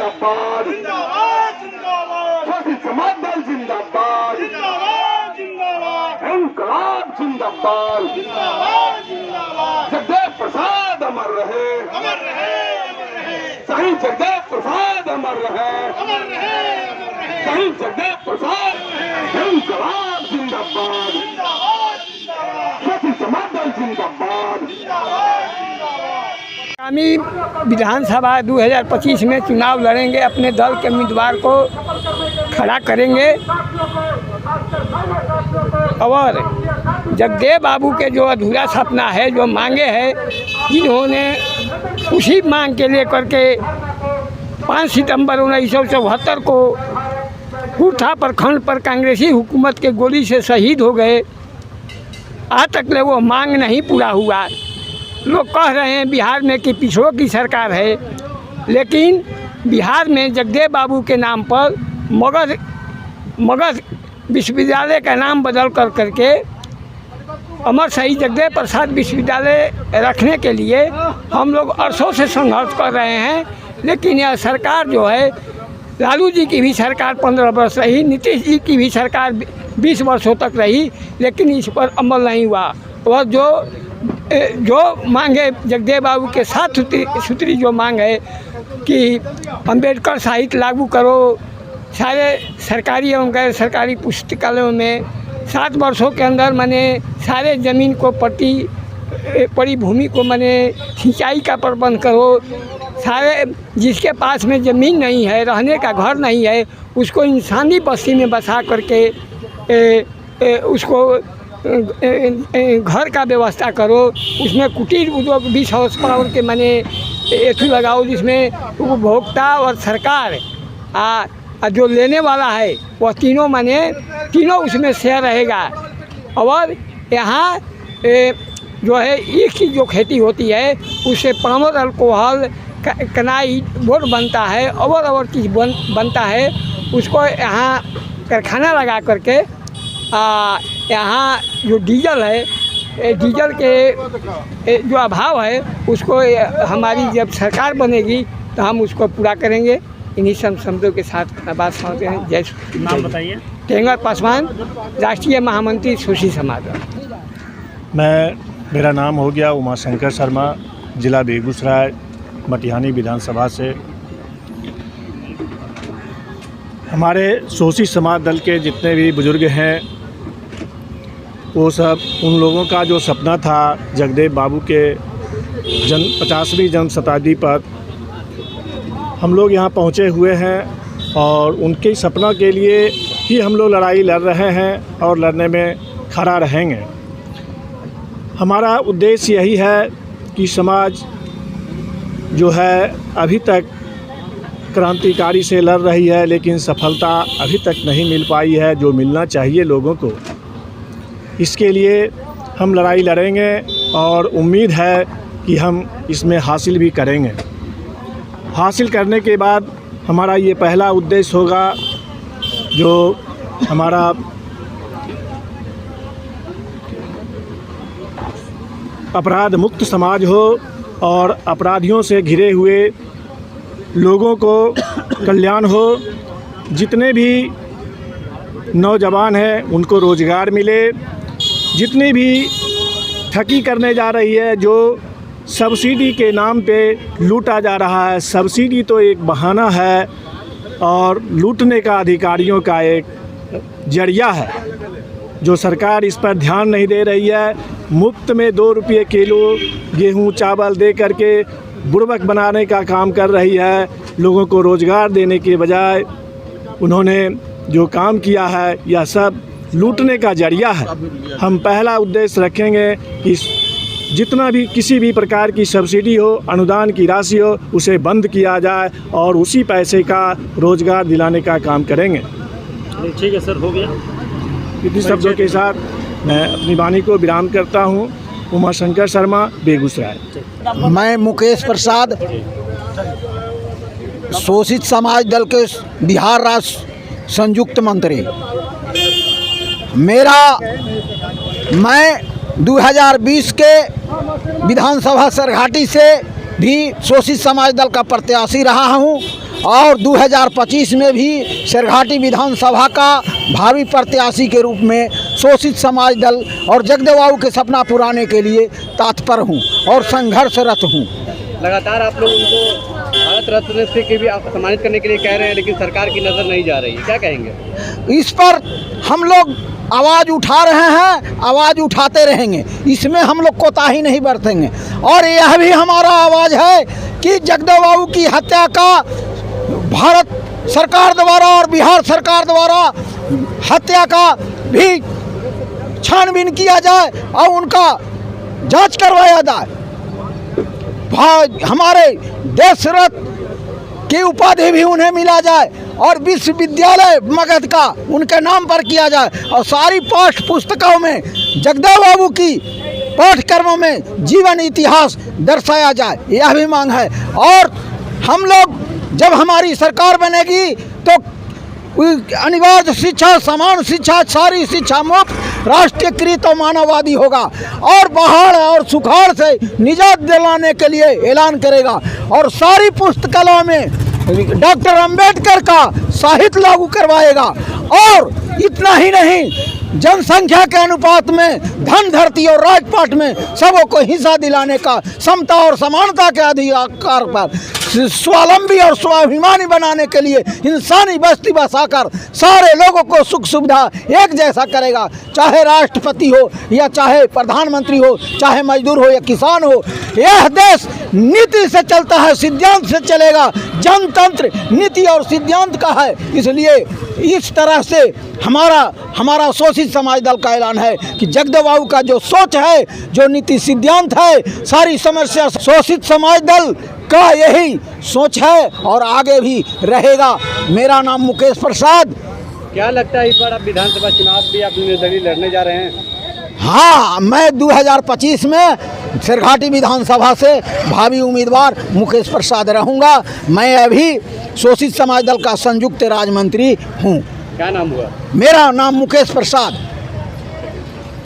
जिंदाबाद, शोषित समाज दल जिंदाबाद, इंकलाब जिंदाबाद, जगदेव प्रसाद अमर रहे, शहीद जगदेव प्रसाद अमर रहे, शहीद जगदेव प्रसाद, इंकलाब जिंदाबाद, शोषित समाज दल जिंदाबाद। आगामी विधानसभा 2025 में चुनाव लड़ेंगे, अपने दल के उम्मीदवार को खड़ा करेंगे और जगदेव बाबू के जो अधूरा सपना है, जो मांगे हैं, जिन्होंने उसी मांग के लेकर के 5 सितंबर 1974 को कुर्था प्रखंड पर कांग्रेसी हुकूमत के गोली से शहीद हो गए, आज तक ले वो मांग नहीं पूरा हुआ। लोग कह रहे हैं बिहार में कि पिछड़ों की सरकार है, लेकिन बिहार में जगदेव बाबू के नाम पर मगध विश्वविद्यालय का नाम बदल करके अमर शहीद जगदेव प्रसाद विश्वविद्यालय रखने के लिए हम लोग वर्षों से संघर्ष कर रहे हैं। लेकिन यह सरकार जो है, लालू जी की भी सरकार 15 वर्ष रही, नीतीश जी की भी सरकार 20 वर्षों तक रही, लेकिन इस पर अमल नहीं हुआ। और जो मांगे जगदेव बाबू के 7 सूत्री जो मांग है कि अंबेडकर साहित्य लागू करो, सारे सरकारी एवं गैर सरकारी पुस्तकालयों में 7 वर्षों के अंदर माने सारे ज़मीन को पड़ी भूमि को माने सिंचाई का प्रबंध करो, सारे जिसके पास में ज़मीन नहीं है, रहने का घर नहीं है, उसको इंसानी बस्ती में बसा करके उसको घर का व्यवस्था करो, उसमें कुटीर उद्योग 20 हाउस पावर के माने एथू लगाओ, जिसमें उपभोक्ता और सरकार जो लेने वाला है वह तीनों उसमें शेयर रहेगा। और यहाँ जो है ईख की जो खेती होती है उससे पामर अल्कोहल कनाई बोर्ड बनता है और चीज़ बनता है, उसको यहाँ कारखाना लगा करके यहाँ जो डीजल है, डीजल के जो अभाव है उसको हमारी जब सरकार बनेगी तो हम उसको पूरा करेंगे। इन्हीं शब्दों के साथ अपना बात समझते हैं। जय श्री। नाम बताइए। टेंगर पासवान, राष्ट्रीय महामंत्री शोषित समाज। मेरा नाम हो गया उमाशंकर शर्मा, जिला बेगूसराय, मटिहानी विधानसभा से। हमारे शोषित समाज दल के जितने भी बुजुर्ग हैं, वो सब उन लोगों का जो सपना था जगदेव बाबू के 50वीं जन्म शताब्दी पर हम लोग यहाँ पहुँचे हुए हैं और उनके सपना के लिए ही हम लोग लड़ाई लड़ रहे हैं और लड़ने में खड़ा रहेंगे। हमारा उद्देश्य यही है कि समाज जो है अभी तक क्रांतिकारी से लड़ रही है, लेकिन सफलता अभी तक नहीं मिल पाई है जो मिलना चाहिए लोगों को। इसके लिए हम लड़ाई लड़ेंगे और उम्मीद है कि हम इसमें हासिल भी करेंगे। हासिल करने के बाद हमारा ये पहला उद्देश्य होगा जो हमारा अपराध मुक्त समाज हो और अपराधियों से घिरे हुए लोगों को कल्याण हो, जितने भी नौजवान हैं उनको रोज़गार मिले, जितनी भी ठगी करने जा रही है, जो सब्सिडी के नाम पे लूटा जा रहा है। सब्सिडी तो एक बहाना है और लूटने का अधिकारियों का एक जरिया है, जो सरकार इस पर ध्यान नहीं दे रही है। मुफ्त में 2 रुपये किलो गेहूं चावल दे करके बुड़बक बनाने का काम कर रही है। लोगों को रोज़गार देने के बजाय उन्होंने जो काम किया है यह सब लूटने का जरिया है। हम पहला उद्देश्य रखेंगे कि जितना भी किसी भी प्रकार की सब्सिडी हो, अनुदान की राशि हो, उसे बंद किया जाए और उसी पैसे का रोज़गार दिलाने का काम करेंगे। ठीक है सर, हो गया। इन्हीं शब्दों के साथ मैं अपनी वाणी को विराम करता हूँ। उमाशंकर शर्मा, बेगूसराय। मैं मुकेश प्रसाद, शोषित समाज दल के बिहार राष्ट्र संयुक्त मंत्री। मैं 2020 के विधानसभा सरघाटी से भी शोषित समाज दल का प्रत्याशी रहा हूँ और 2025 में भी सिरघाटी विधानसभा का भावी प्रत्याशी के रूप में शोषित समाज दल और जगदेव बाबू के सपना पुराने के लिए तत्पर हूँ और संघर्षरत हूँ। लगातार आप लोग उनको भारत रत्न से के भी आप सम्मानित करने के लिए कह रहे हैं, लेकिन सरकार की नज़र नहीं जा रही है, क्या कहेंगे? इस पर हम लोग आवाज़ उठा रहे हैं, आवाज़ उठाते रहेंगे, इसमें हम लोग कोताही नहीं बरतेंगे। और यह भी हमारा आवाज़ है कि जगदेव बाबू की हत्या का भारत सरकार द्वारा और बिहार सरकार द्वारा हत्या का भी छानबीन किया जाए और उनका जांच करवाया जाए। हमारे देश रत्न की उपाधि भी उन्हें मिला जाए और विश्वविद्यालय मगध का उनके नाम पर किया जाए और सारी पाठ्य पुस्तकों में जगदेव बाबू की पाठ्यक्रमों में जीवन इतिहास दर्शाया जाए, यह भी मांग है। और हम लोग जब हमारी सरकार बनेगी तो अनिवार्य शिक्षा, समान शिक्षा, सारी शिक्षा मुफ्त, राष्ट्रीयकृत और मानववादी होगा और बाढ़ और सुखाड़ से निजात दिलाने के लिए ऐलान करेगा और सारी पुस्तकालयों में डॉक्टर अंबेडकर का साहित्य लागू करवाएगा। और इतना ही नहीं, जनसंख्या के अनुपात में धन, धरती और राजपाट में सबों को हिस्सा दिलाने का, समता और समानता के अधिकार पर स्वावलंबी और स्वाभिमानी बनाने के लिए इंसानी बस्ती बसाकर सारे लोगों को सुख सुविधा एक जैसा करेगा, चाहे राष्ट्रपति हो या चाहे प्रधानमंत्री हो, चाहे मजदूर हो या किसान हो। यह देश नीति से चलता है, सिद्धांत से चलेगा। जनतंत्र नीति और सिद्धांत का है, इसलिए इस तरह से हमारा शोषित समाज दल का ऐलान है कि जगदेव बाबू का जो सोच है, जो नीति सिद्धांत है, सारी समस्या शोषित समाज दल का यही सोच है और आगे भी रहेगा। मेरा नाम मुकेश प्रसाद। क्या लगता है इस बार आप विधानसभा चुनाव भी अपने निर्दलीय लड़ने जा रहे हैं? हाँ, मैं 2025 में सिरघाटी विधानसभा से भावी उम्मीदवार मुकेश प्रसाद रहूँगा। मैं अभी शोषित समाज दल का संयुक्त राज्य मंत्री हूँ। क्या नाम हुआ? मेरा नाम मुकेश प्रसाद।